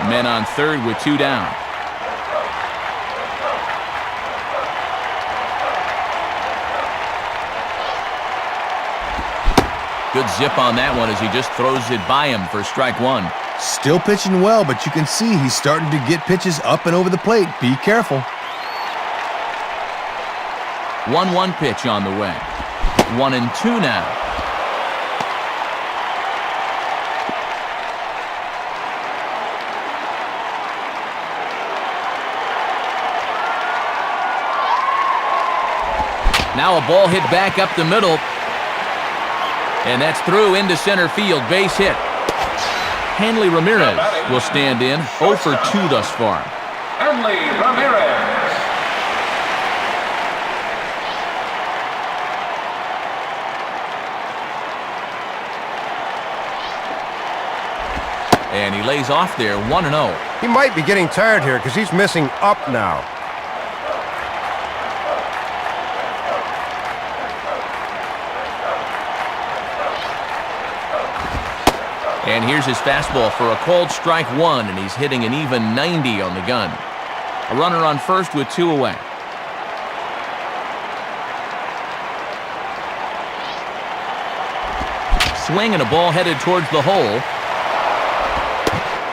Men on third with 2 down. Good zip on that one as he just throws it by him for strike 1. Still pitching well, but you can see he's starting to get pitches up and over the plate. Be careful. 1-1 pitch on the way. 1-2 now. Now a ball hit back up the middle. And that's through into center field. Base hit. Hanley Ramirez will stand in. 0 for 2 thus far. Hanley Ramirez. And he lays off there, 1-0. He might be getting tired here because he's missing up now. And here's his fastball for a called strike 1, and he's hitting an even 90 on the gun. A runner on first with 2 away. Swing and a ball headed towards the hole.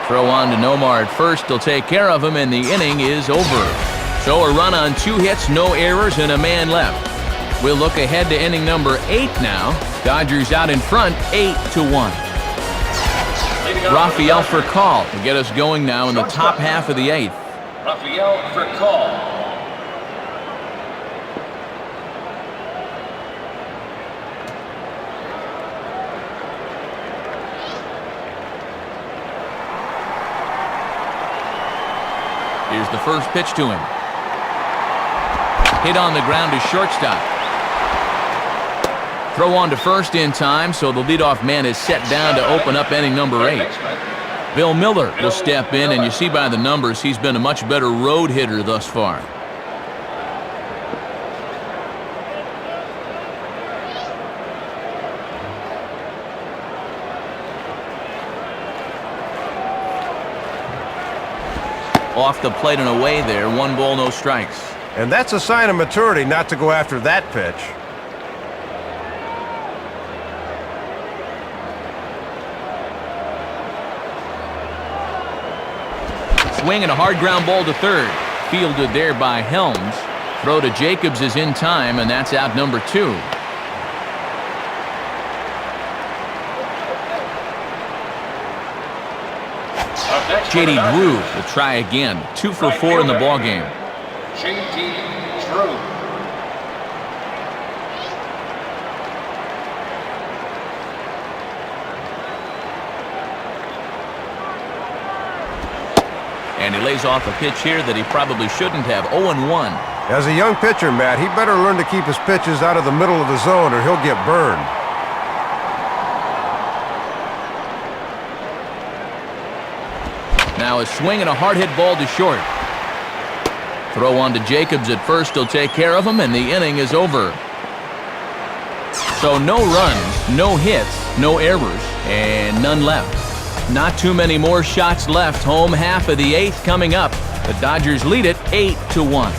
Throw on to Nomar at first. He'll take care of him, and the inning is over. So a run on 2 hits, no errors, and a man left. We'll look ahead to inning number 8 now. Dodgers out in front, 8-1. Rafael Furcal to get us going now in the top half of the 8th. Rafael Furcal. Here's the first pitch to him. Hit on the ground to shortstop. Throw on to first in time, so the leadoff man is set down to open up inning number 8. Bill Miller will step in, and you see by the numbers he's been a much better road hitter thus far. Off the plate and away there, 1 ball, no strikes. And that's a sign of maturity not to go after that pitch. Swing and a hard ground ball to third. Fielded there by Helms. Throw to Jacobs is in time, and that's out number 2. J.D. Drew will try again. 2 for 4 in the ballgame. J.D. Drew. And he lays off a pitch here that he probably shouldn't have. 0-1. As a young pitcher, Matt, he better learn to keep his pitches out of the middle of the zone or he'll get burned. Now a swing and a hard hit ball to short. Throw on to Jacobs at first. He'll take care of him, and the inning is over. So no runs, no hits, no errors, and none left. Not too many more shots left. Home half of the 8th coming up. The Dodgers lead it 8-1.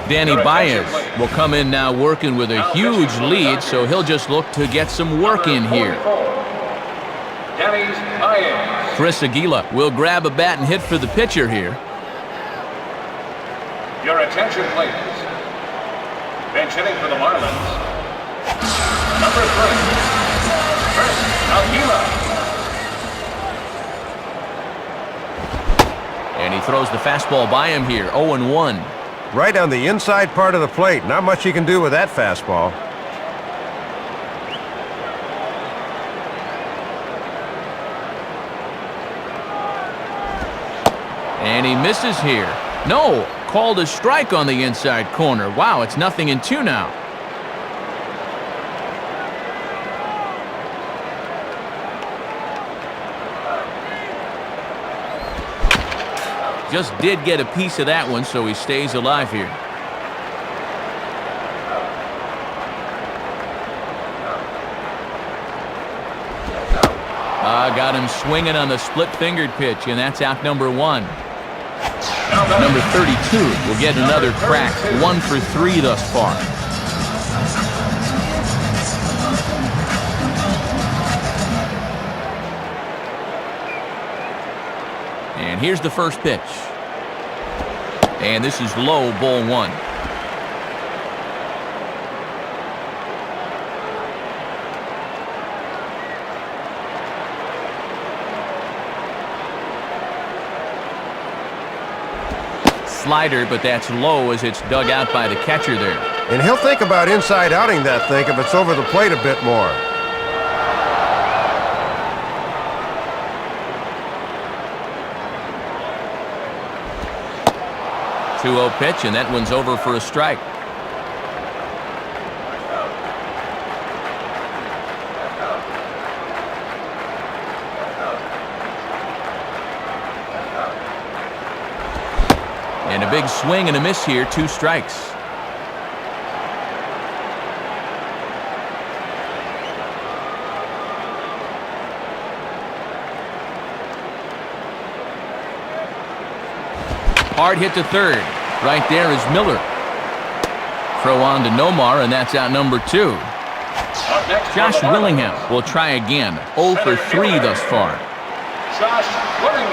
Danny Baez will come in now working with a huge lead, so he'll just look to get some work in here. Danny Baez. Chris Aguila will grab a bat and hit for the pitcher here. Your attention, please. Bench hitting for the Marlins. Number 3, Chris Aguila. And he throws the fastball by him here, 0-1. Right on the inside part of the plate. Not much you can do with that fastball. And he misses here. No, called a strike on the inside corner. Wow, it's 0-2 now. Just did get a piece of that one, so he stays alive here. Got him swinging on the split-fingered pitch, and that's out number 1. Number 32 will get another crack. 1 for 3 thus far. And here's the first pitch. And this is low, ball 1. Slider, but that's low as it's dug out by the catcher there. And he'll think about inside outing that thing if it's over the plate a bit more. Two-0 pitch, and that one's over for a strike. And a big swing and a miss here, 2 strikes. Hard hit to third. Right there is Miller. Throw on to Nomar, and that's out number 2. Josh Willingham will try again. 0 for 3 thus far. Josh Willingham.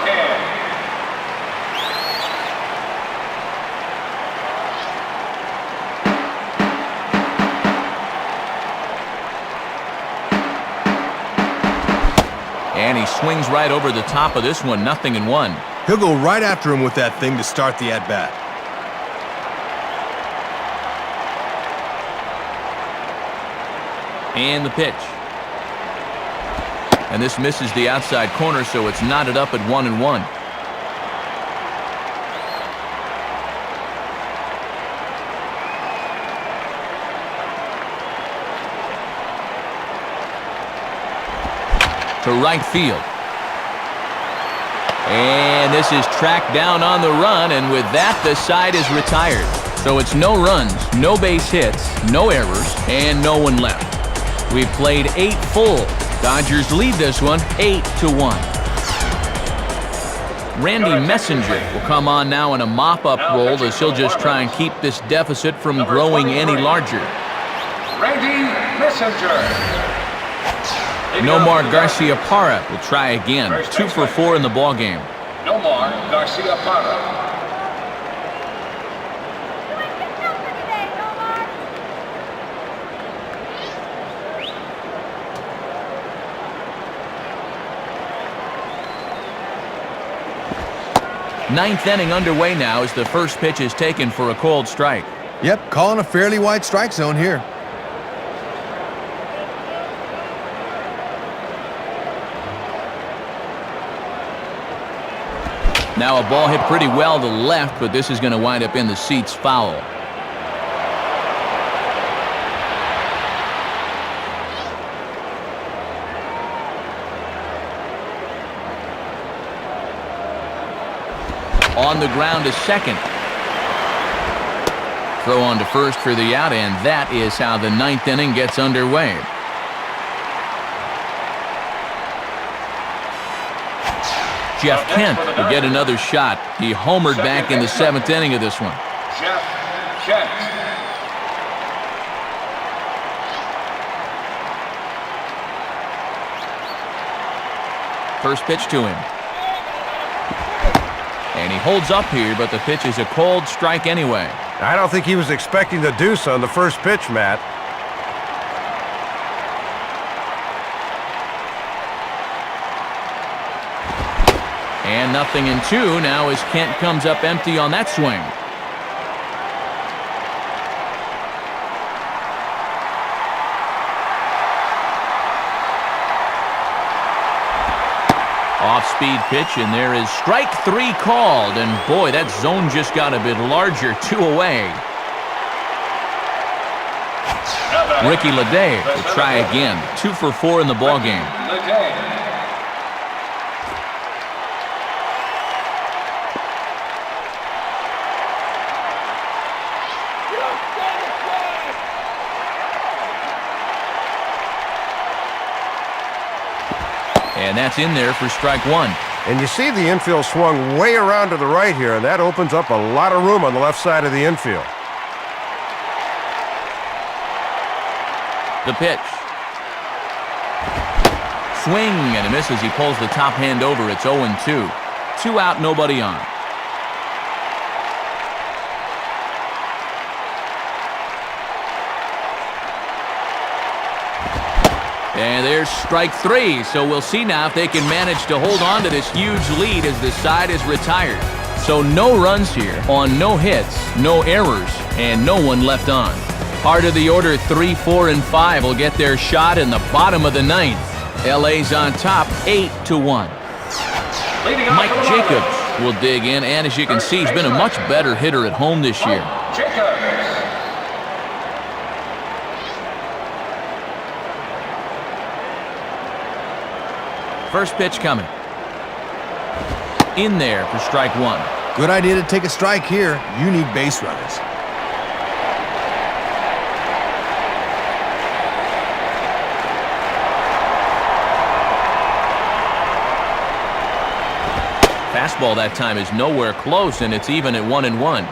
And he swings right over the top of this one, 0-1. He'll go right after him with that thing to start the at-bat. And the pitch. And this misses the outside corner, so it's knotted up at 1-1. To right field. And this is tracked down on the run, and with that, the side is retired. So it's no runs, no base hits, no errors, and no one left. We've played 8 full. Dodgers lead this one 8-1. Randy Messenger will come on now in a mop-up role as he'll just try and keep this deficit from growing any larger. Randy Messenger. Nomar Garcia-Parra will try again. 2 for 4 in the ballgame. Nomar Garcia-Parra. Ninth inning underway now as the first pitch is taken for a called strike. Yep, calling a fairly wide strike zone here. Now a ball hit pretty well to left, but this is going to wind up in the seats foul. On the ground to second. Throw on to first for the out, and that is how the ninth inning gets underway. Jeff Kent will get another shot. He homered back in the seventh inning of this one. Jeff Kent. First pitch to him. And he holds up here, but the pitch is a cold strike anyway. I don't think he was expecting the deuce on the first pitch, Matt. And 0-2 now as Kent comes up empty on that swing. Off-speed pitch, and there is strike three called. And boy, that zone just got a bit larger. 2 away. Ricky Leday will try again. 2 for 4 in the ballgame. And that's in there for strike 1. And you see the infield swung way around to the right here, and that opens up a lot of room on the left side of the infield. The pitch. Swing, and it misses. He pulls the top hand over. It's 0-2. 2 out, nobody on. And there's strike 3, so we'll see now if they can manage to hold on to this huge lead as the side is retired. So no runs here on no hits, no errors, and no one left on. Heart of the order 3, 4, and 5 will get their shot in the bottom of the ninth. LA's on top 8-1. Mike Jacobs will dig in, and as you can see, he's been a much better hitter at home this year. First pitch coming. In there for strike 1. Good idea to take a strike here. You need base runners. Fastball that time is nowhere close, and it's even at 1-1.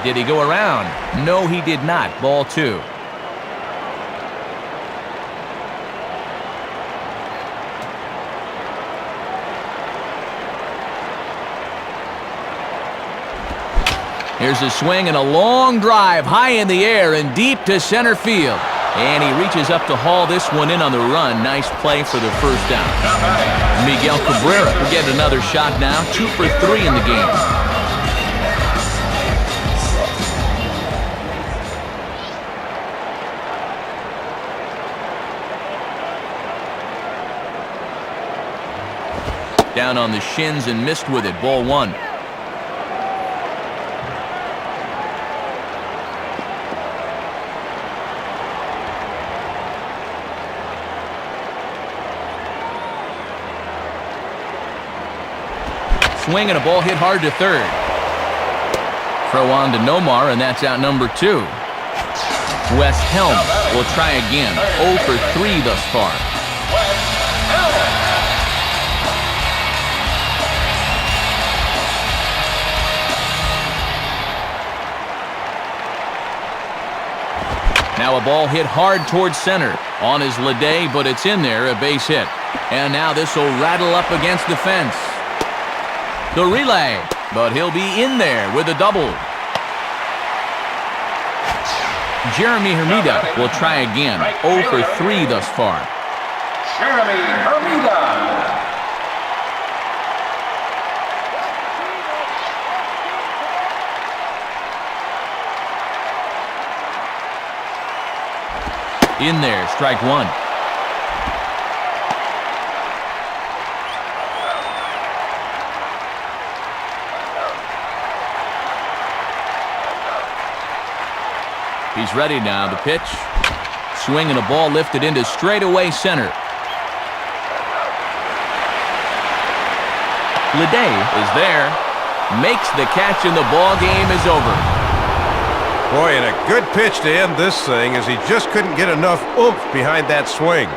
Did he go around? No, he did not. Ball 2. Here's a swing and a long drive high in the air and deep to center field. And he reaches up to haul this one in on the run. Nice play for the first down. Miguel Cabrera will get another shot now. 2 for 3 in the game. Down on the shins and missed with it. Ball 1. Swing and a ball hit hard to third. Throw on to Nomar, and that's out number 2. Wes Helms will try again. 0 for 3 thus far. Now a ball hit hard towards center. On his Leday, but it's in there, a base hit. And now this will rattle up against the fence. The relay, but he'll be in there with a double. Jeremy Hermida will try again. 0 for 3 thus far. Jeremy Hermida. In there, strike 1. He's ready now. The pitch. Swing and a ball lifted into straightaway center. Leday is there. Makes the catch and the ball game is over. Boy, and a good pitch to end this thing as he just couldn't get enough oomph behind that swing.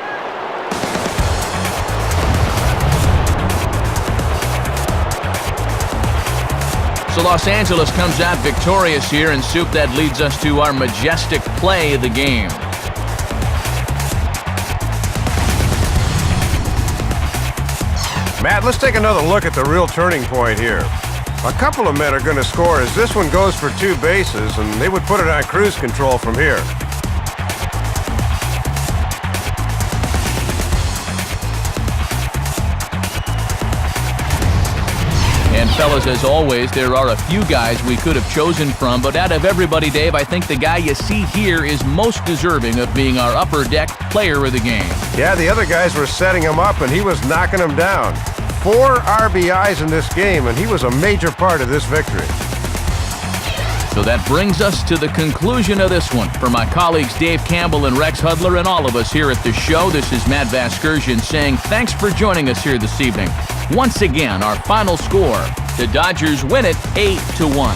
So Los Angeles comes out victorious here, and Soup, that leads us to our majestic play of the game. Matt, let's take another look at the real turning point here. A couple of men are going to score as this one goes for 2 bases, and they would put it on cruise control from here. And fellas, as always, there are a few guys we could have chosen from, but out of everybody, Dave, I think the guy you see here is most deserving of being our upper deck player of the game. Yeah, the other guys were setting him up, and he was knocking them down. 4 RBIs in this game, and he was a major part of this victory. So that brings us to the conclusion of this one. For my colleagues Dave Campbell and Rex Hudler and all of us here at the show, this is Matt Vasgersian saying thanks for joining us here this evening. Once again, our final score, the Dodgers win it 8-1.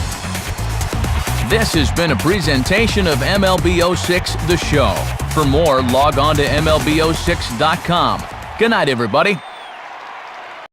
This has been a presentation of MLB 06 The Show. For more, log on to MLB06.com. Good night, everybody.